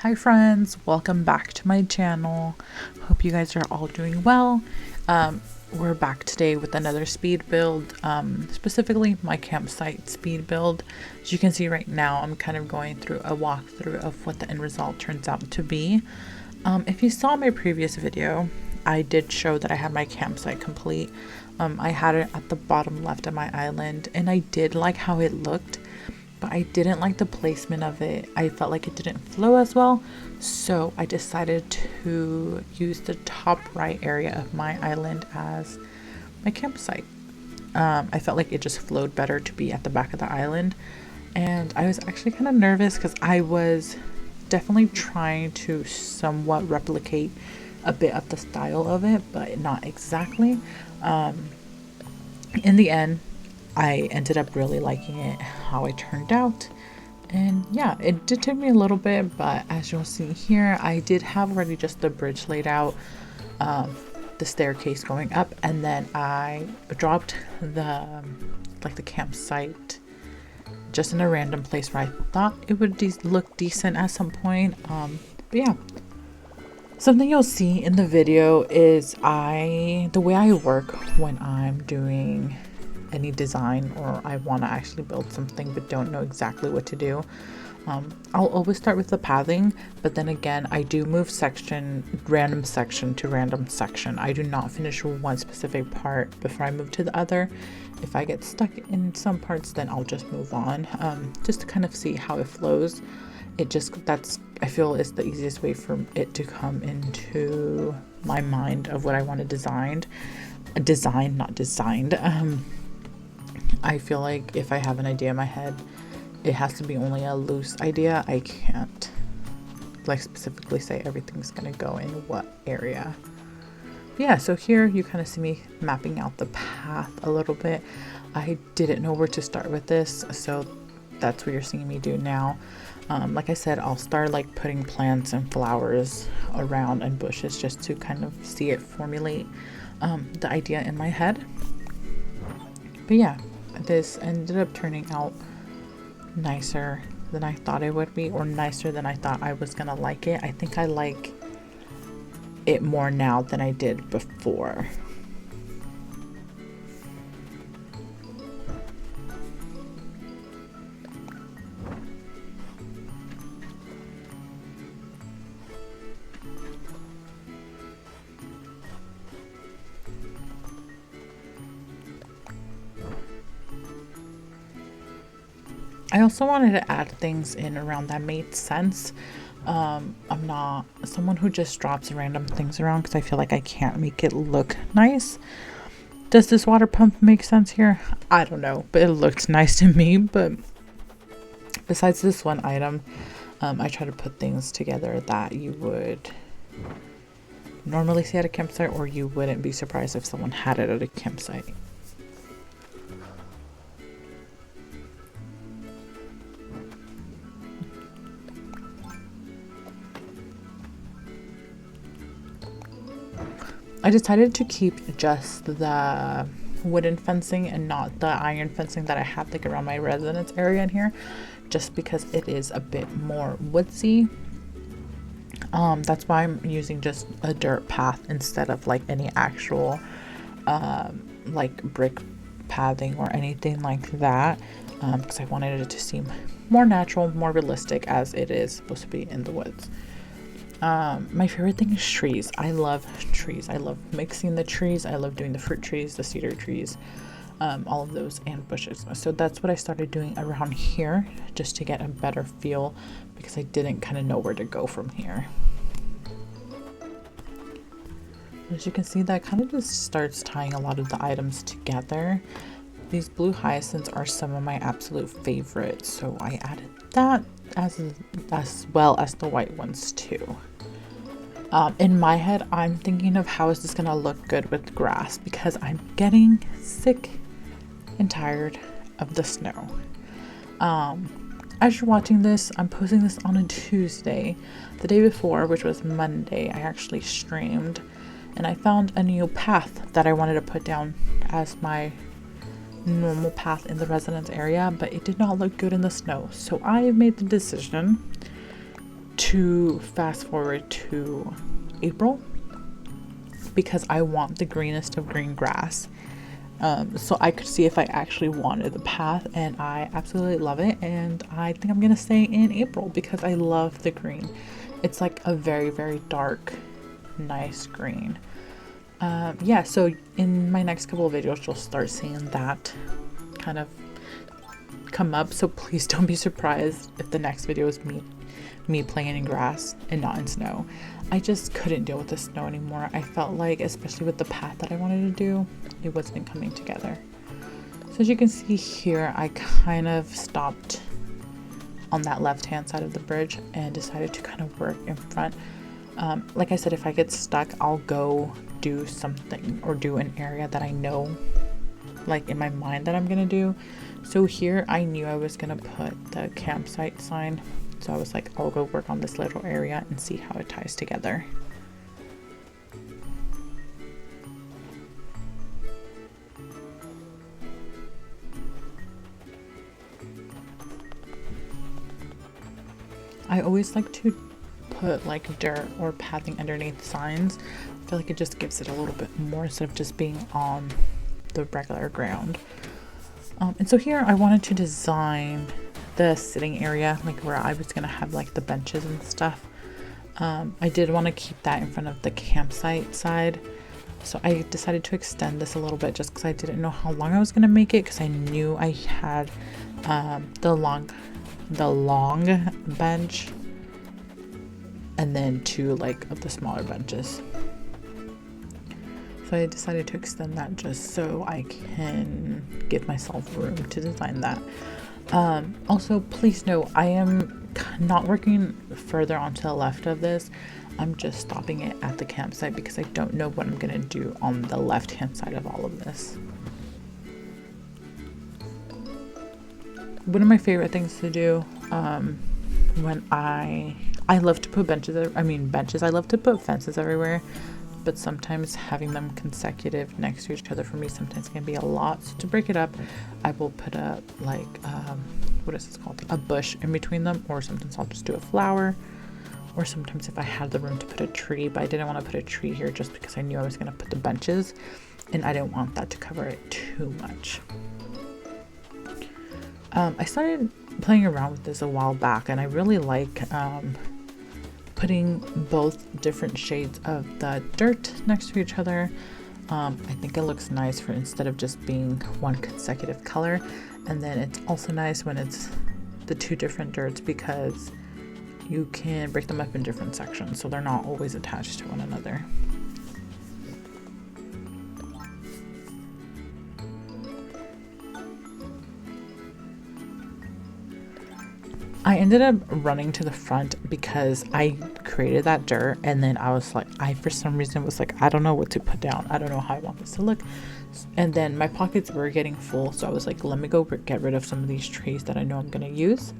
Hi friends, welcome back to my channel. Hope you guys are all doing well. We're back today with another speed build, specifically my campsite speed build. As you can see right now, I'm kind of going through a walkthrough of what the end result turns out to be. If you saw my previous video, I did show that I had my campsite complete. I had it at the bottom left of my island, and I did like how it looked. But I didn't like the placement of it. I felt like it didn't flow as well, so I decided to use the top right area of my island as my campsite. I felt like it just flowed better to be at the back of the island, and I was actually kind of nervous because I was definitely trying to somewhat replicate a bit of the style of it, but not exactly. In the end, I ended up really liking it, how it turned out. And yeah, it did take me a little bit, but as you'll see here, I did have already just the bridge laid out, the staircase going up, and then I dropped the campsite just in a random place where I thought it would look decent at some point. But yeah, something you'll see in the video is the way I work when I'm doing any design or I want to actually build something but don't know exactly what to do. I'll always start with the pathing, but then again, I do move random section to random section. I do not finish one specific part before I move to the other. If I get stuck in some parts, then I'll just move on, just to kind of see how it flows. I feel is the easiest way for it to come into my mind of what I want to design, not designed. I feel like if I have an idea in my head, it has to be only a loose idea. I can't specifically say everything's gonna go in what area. Yeah, so here you kind of see me mapping out the path a little bit. I didn't know where to start with this, so that's what you're seeing me do now. Like I said, I'll start putting plants and flowers around and bushes just to kind of see it formulate the idea in my head. But yeah, this ended up turning out nicer than I thought it would be, or nicer than I thought I was gonna like it. I think I like it more now than I did before. I also wanted to add things in around that made sense. I'm not someone who just drops random things around because I feel like I can't make it look nice. Does this water pump make sense here? I don't know, but it looked nice to me. But besides this one item, I try to put things together that you would normally see at a campsite, or you wouldn't be surprised if someone had it at a campsite. I decided to keep just the wooden fencing and not the iron fencing that I had around my residence area in here, just because it is a bit more woodsy. That's why I'm using just a dirt path instead of any actual brick pathing or anything like that, because I wanted it to seem more natural, more realistic, as it is supposed to be in the woods. My favorite thing is trees. I love trees. I love mixing the trees. I love doing the fruit trees, the cedar trees, all of those, and bushes. So that's what I started doing around here, just to get a better feel, because I didn't kind of know where to go from here. As you can see, that kind of just starts tying a lot of the items together. These blue hyacinths are some of my absolute favorites, so I added that as well as the white ones too. In my head, I'm thinking of how is this gonna look good with grass, because I'm getting sick and tired of the snow. As you're watching this, I'm posting this on a Tuesday. The day before, which was Monday, I actually streamed, and I found a new path that I wanted to put down as my normal path in the residence area, but it did not look good in the snow. So I made the decision to to fast forward to April because I want the greenest of green grass. So I could see if I actually wanted the path, and I absolutely love it. And I think I'm gonna stay in April because I love the green. It's like a very, very dark, nice green. Yeah, so in my next couple of videos, you'll start seeing that kind of come up. So please don't be surprised if the next video is me playing in grass and not in snow. I just couldn't deal with the snow anymore. I felt like, especially with the path that I wanted to do, it wasn't coming together. So as you can see here, I kind of stopped on that left hand side of the bridge and decided to kind of work in front. Like I said, if I get stuck, I'll go do something or do an area that I know, like in my mind, that I'm gonna do. So here I knew I was gonna put the campsite sign. So I was like, I'll go work on this little area and see how it ties together. I always like to put like dirt or pathing underneath signs. I feel like it just gives it a little bit more instead of just being on the regular ground. And so here I wanted to design the sitting area, like where I was gonna have like the benches and stuff. I did want to keep that in front of the campsite side, so I decided to extend this a little bit just because I didn't know how long I was gonna make it, because I knew I had the long bench and then two like of the smaller benches. So I decided to extend that just so I can give myself room to design that. Also, please note, I am not working further onto the left of this. I'm just stopping it at the campsite because I don't know what I'm gonna do on the left hand side of all of this. One of my favorite things to do when I love to put benches, I love to put fences everywhere, but sometimes having them consecutive next to each other for me sometimes can be a lot. So to break it up, I will put up like what is this called, a bush in between them, or sometimes I'll just do a flower, or sometimes if I had the room to put a tree, but I didn't want to put a tree here just because I knew I was going to put the benches and I didn't want that to cover it too much. I started playing around with this a while back, and I really like putting both different shades of the dirt next to each other. I think it looks nice for instead of just being one consecutive color. And then it's also nice when it's the two different dirts because you can break them up in different sections, so they're not always attached to one another. I ended up running to the front because I created that dirt, and then I was like, for some reason was like, I don't know what to put down. I don't know how I want this to look. And then my pockets were getting full, so I was like, let me go get rid of some of these trees that I know I'm gonna use.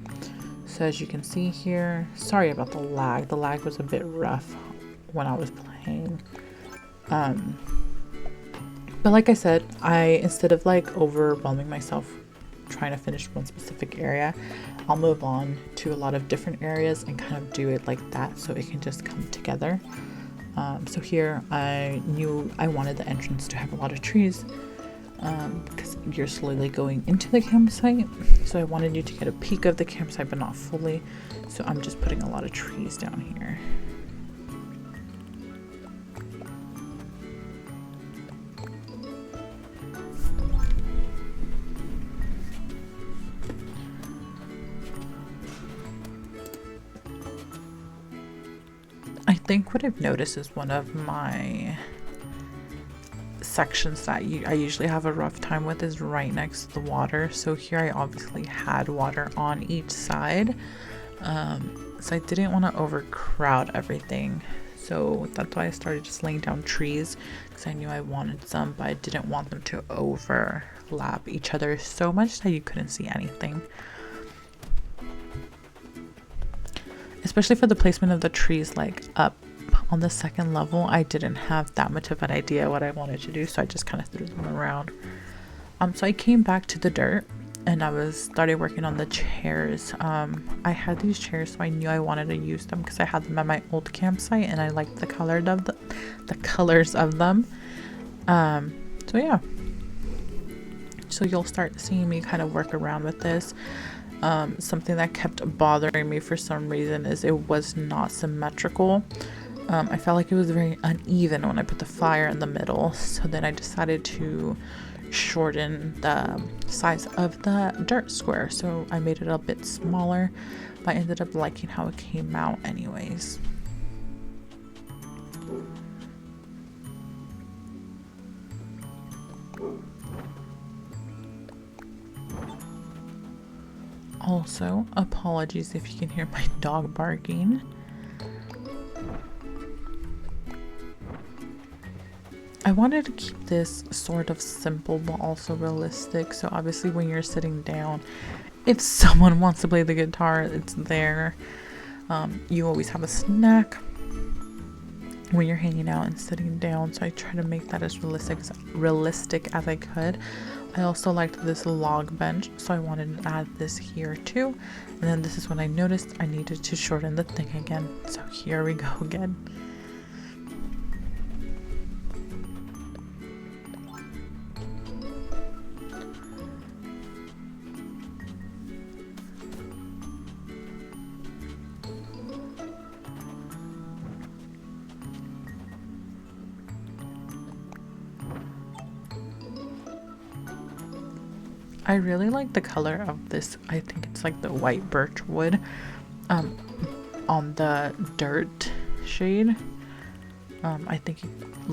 So as you can see here, sorry about the lag. The lag was a bit rough when I was playing. But like I said, instead of like overwhelming myself trying to finish one specific area, I'll move on to a lot of different areas and kind of do it like that so it can just come together. So here I knew I wanted the entrance to have a lot of trees because you're slowly going into the campsite. So I wanted you to get a peek of the campsite but not fully. So I'm just putting a lot of trees down here. I think what I've noticed is one of my sections that I usually have a rough time with is right next to the water. So here I obviously had water on each side, so I didn't want to overcrowd everything. So that's why I started just laying down trees, because I knew I wanted some, but I didn't want them to overlap each other so much that you couldn't see anything. Especially for the placement of the trees, like up on the second level, I didn't have that much of an idea what I wanted to do, so I just kind of threw them around. So I came back to the dirt and I started working on the chairs. I had these chairs, so I knew I wanted to use them because I had them at my old campsite and I liked the colors of them. So yeah, so you'll start seeing me kind of work around with this. Something that kept bothering me for some reason is it was not symmetrical. I felt like it was very uneven when I put the fire in the middle, so then I decided to shorten the size of the dirt square, so I made it a bit smaller, but I ended up liking how it came out anyways. Also, apologies if you can hear my dog barking. I wanted to keep this sort of simple but also realistic, so obviously when you're sitting down, if someone wants to play the guitar, it's there. You always have a snack when you're hanging out and sitting down, so I try to make that as realistic as I could. I also liked this log bench, so I wanted to add this here too. And then this is when I noticed I needed to shorten the thing again, so here we go again. I really like the color of this. I think it's like the white birch wood on the dirt shade. I think it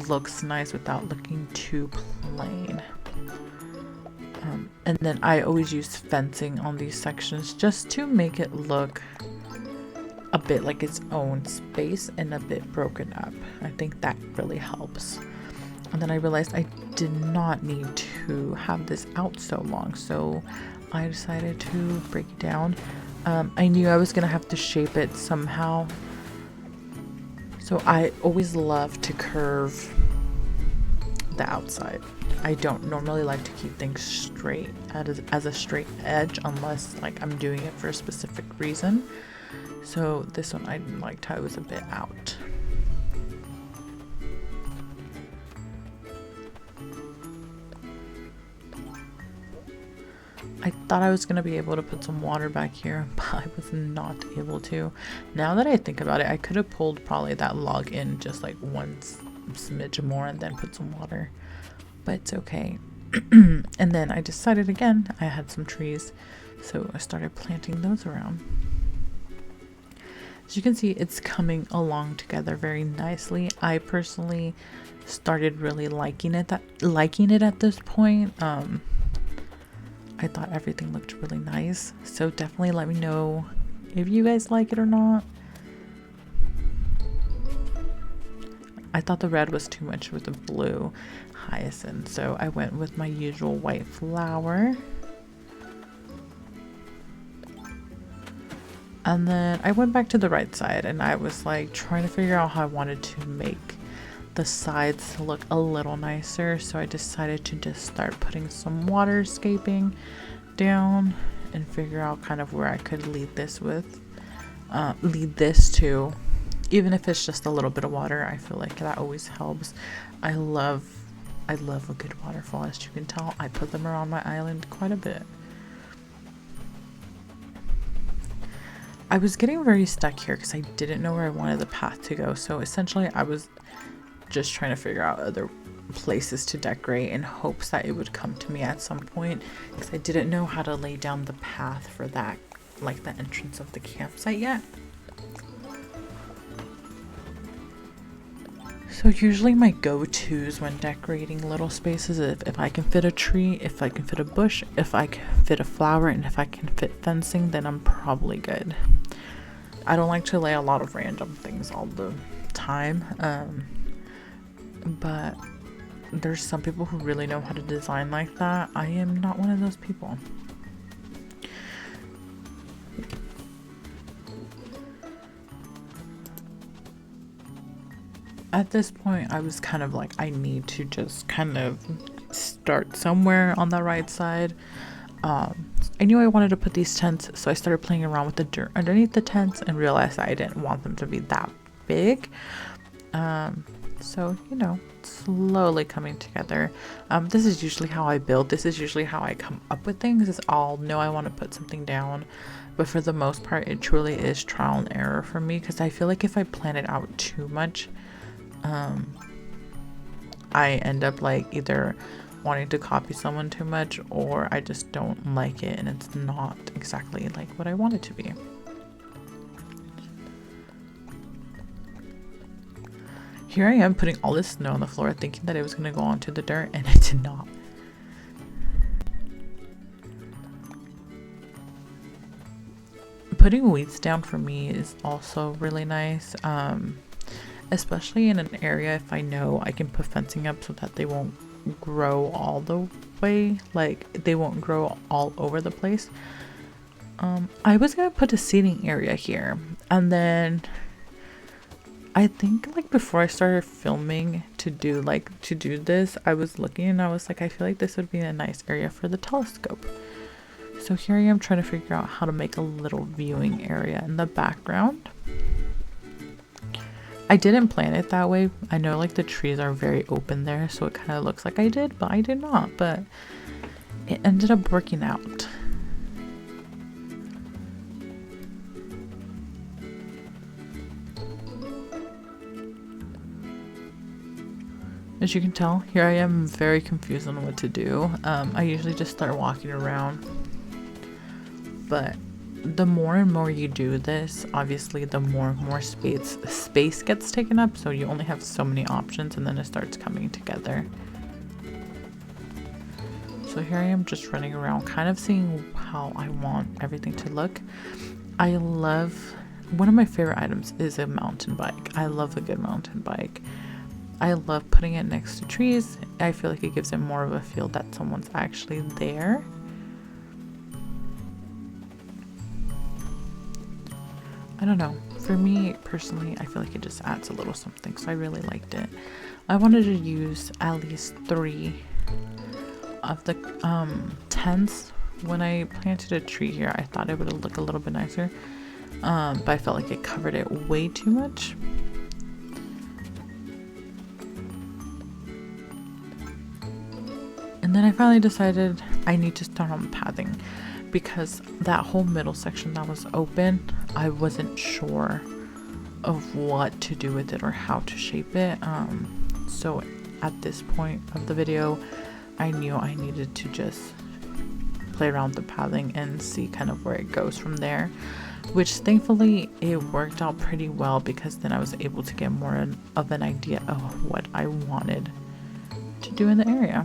looks nice without looking too plain. And then I always use fencing on these sections just to make it look a bit like its own space and a bit broken up. I think that really helps. And then I realized I did not need to have this out so long, so I decided to break it down. I knew I was gonna have to shape it somehow, so I always love to curve the outside. I don't normally like to keep things straight as a straight edge unless like I'm doing it for a specific reason. So this one I liked how it was a bit out. I thought I was going to be able to put some water back here, but I was not able to. Now that I think about it, I could have pulled probably that log in just like one smidge more and then put some water, but it's okay. And then I decided again, I had some trees, so I started planting those around. As you can see, it's coming along together very nicely. I personally started really liking it at this point. I thought everything looked really nice, so definitely let me know if you guys like it or not. I thought the red was too much with the blue hyacinth, so I went with my usual white flower. And then I went back to the right side and I was like trying to figure out how I wanted to make the sides look a little nicer, so I decided to just start putting some waterscaping down and figure out kind of where I could lead this to. Even if it's just a little bit of water, I feel like that always helps. I love a good waterfall. As you can tell, I put them around my island quite a bit. I was getting very stuck here because I didn't know where I wanted the path to go, so essentially I was just trying to figure out other places to decorate in hopes that it would come to me at some point, because I didn't know how to lay down the path for that, like the entrance of the campsite yet. So usually my go-tos when decorating little spaces is if I can fit a tree, if I can fit a bush, if I can fit a flower, and if I can fit fencing, then I'm probably good. I don't like to lay a lot of random things all the time, but there's some people who really know how to design like that. I am not one of those people. At this point, I was kind of like, I need to just kind of start somewhere on the right side. I knew I wanted to put these tents, so I started playing around with the dirt underneath the tents and realized that I didn't want them to be that big. So, you know, slowly coming together. This is usually how I build. This is usually how I come up with things, is I'll know I want to put something down. But for the most part, it truly is trial and error for me, because I feel like if I plan it out too much, I end up like either wanting to copy someone too much, or I just don't like it and it's not exactly like what I want it to be. Here I am putting all this snow on the floor thinking that it was going to go onto the dirt, and it did not. Putting weeds down for me is also really nice, especially in an area if I know I can put fencing up so that they won't grow all the way, like they won't grow all over the place. I was gonna put a seating area here, and then I think like before I started filming to do this, I was looking and I was like, I feel like this would be a nice area for the telescope. So here I am trying to figure out how to make a little viewing area in the background. I didn't plan it that way. I know like the trees are very open there, so it kind of looks like I did, but I did not. But it ended up working out. As you can tell, here I am very confused on what to do. I usually just start walking around, but the more and more you do this, obviously the more and more space gets taken up, so you only have so many options, and then it starts coming together. So here I am just running around, kind of seeing how I want everything to look. I love, one of my favorite items is a mountain bike. I love a good mountain bike. I love putting it next to trees. I feel like it gives it more of a feel that someone's actually there. I don't know. For me personally, I feel like it just adds a little something, so I really liked it. I wanted to use at least 3 of the tents. When I planted a tree here, I thought it would look a little bit nicer, but I felt like it covered it way too much. And then I finally decided I need to start on pathing, because that whole middle section that was open, I wasn't sure of what to do with it or how to shape it. So at this point of the video, I knew I needed to just play around with the pathing and see kind of where it goes from there, which thankfully it worked out pretty well, because then I was able to get more of an idea of what I wanted to do in the area.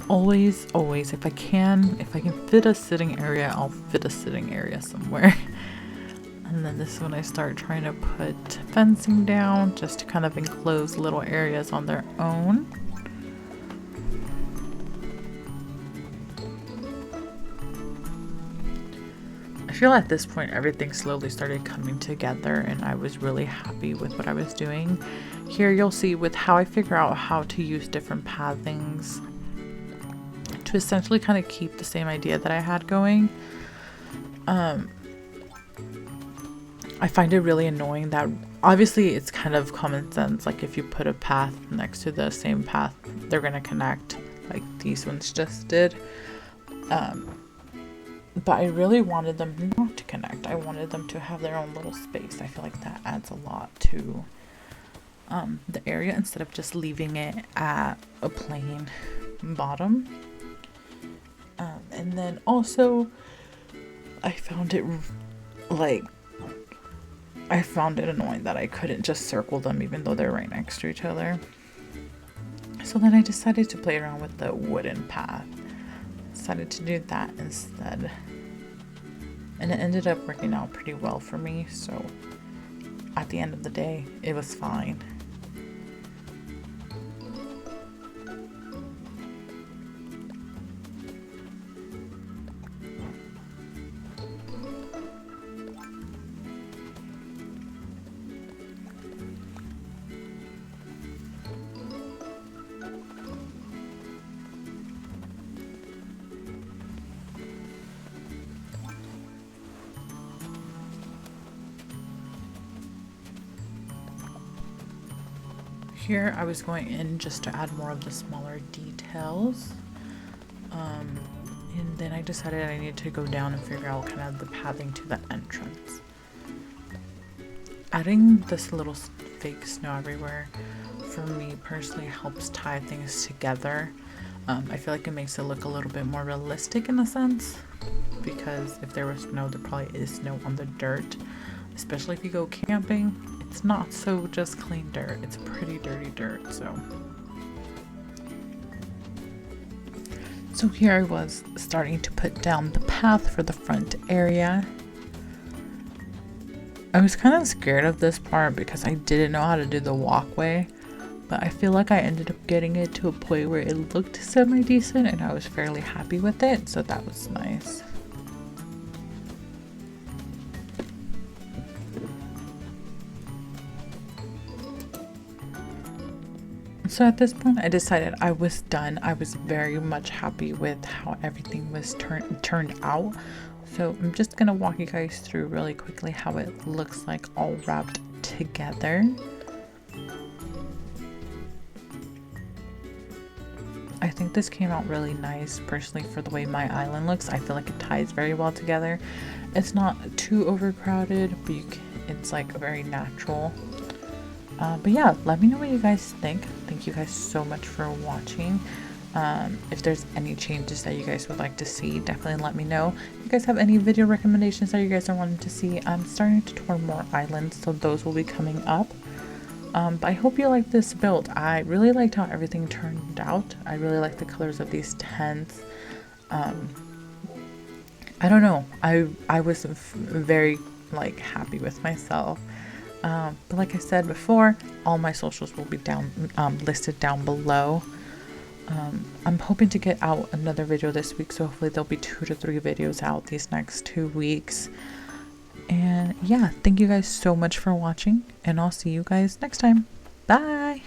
Always, if I can fit a sitting area, I'll fit a sitting area somewhere. And then this is when I start trying to put fencing down, just to kind of enclose little areas on their own. I feel at this point everything slowly started coming together, and I was really happy with what I was doing. Here you'll see with how I figure out how to use different pathings to essentially kind of keep the same idea that I had going. I find it really annoying that obviously it's kind of common sense, like if you put a path next to the same path, they're gonna connect like these ones just did. But I really wanted them not to connect. I wanted them to have their own little space. I feel like that adds a lot to the area, instead of just leaving it at a plain bottom. And then also I found it annoying that I couldn't just circle them even though they're right next to each other. So then I decided to play around with the wooden path. Decided to do that instead, and it ended up working out pretty well for me, so at the end of the day it was fine. here I was going in just to add more of the smaller details. And then I decided I needed to go down and figure out kind of the pathing to the entrance. Adding this little fake snow everywhere for me personally helps tie things together. I feel like it makes it look a little bit more realistic in a sense, because if there was snow, there probably is snow on the dirt, especially if you go camping. It's not so just clean dirt, it's pretty dirty dirt. So here I was starting to put down the path for the front area. I was kind of scared of this part because I didn't know how to do the walkway, but I feel like I ended up getting it to a point where it looked semi-decent and I was fairly happy with it, so that was nice. So at this point I decided I was done. I was very much happy with how everything was turned out. So I'm just gonna walk you guys through really quickly how it looks like all wrapped together. I think this came out really nice personally for the way my island looks. I feel like it ties very well together. It's not too overcrowded, but it's like very natural. But yeah, let me know what you guys think. Thank you guys so much for watching. If there's any changes that you guys would like to see, definitely let me know. If you guys have any video recommendations that you guys are wanting to see, I'm starting to tour more islands, so those will be coming up. But I hope you like this build. I really liked how everything turned out. I really like the colors of these tents. I don't know, I was very like happy with myself. But like I said before, all my socials will be listed down below. I'm hoping to get out another video this week, so hopefully there'll be 2 to 3 videos out these next 2 weeks. And yeah, thank you guys so much for watching, and I'll see you guys next time. Bye!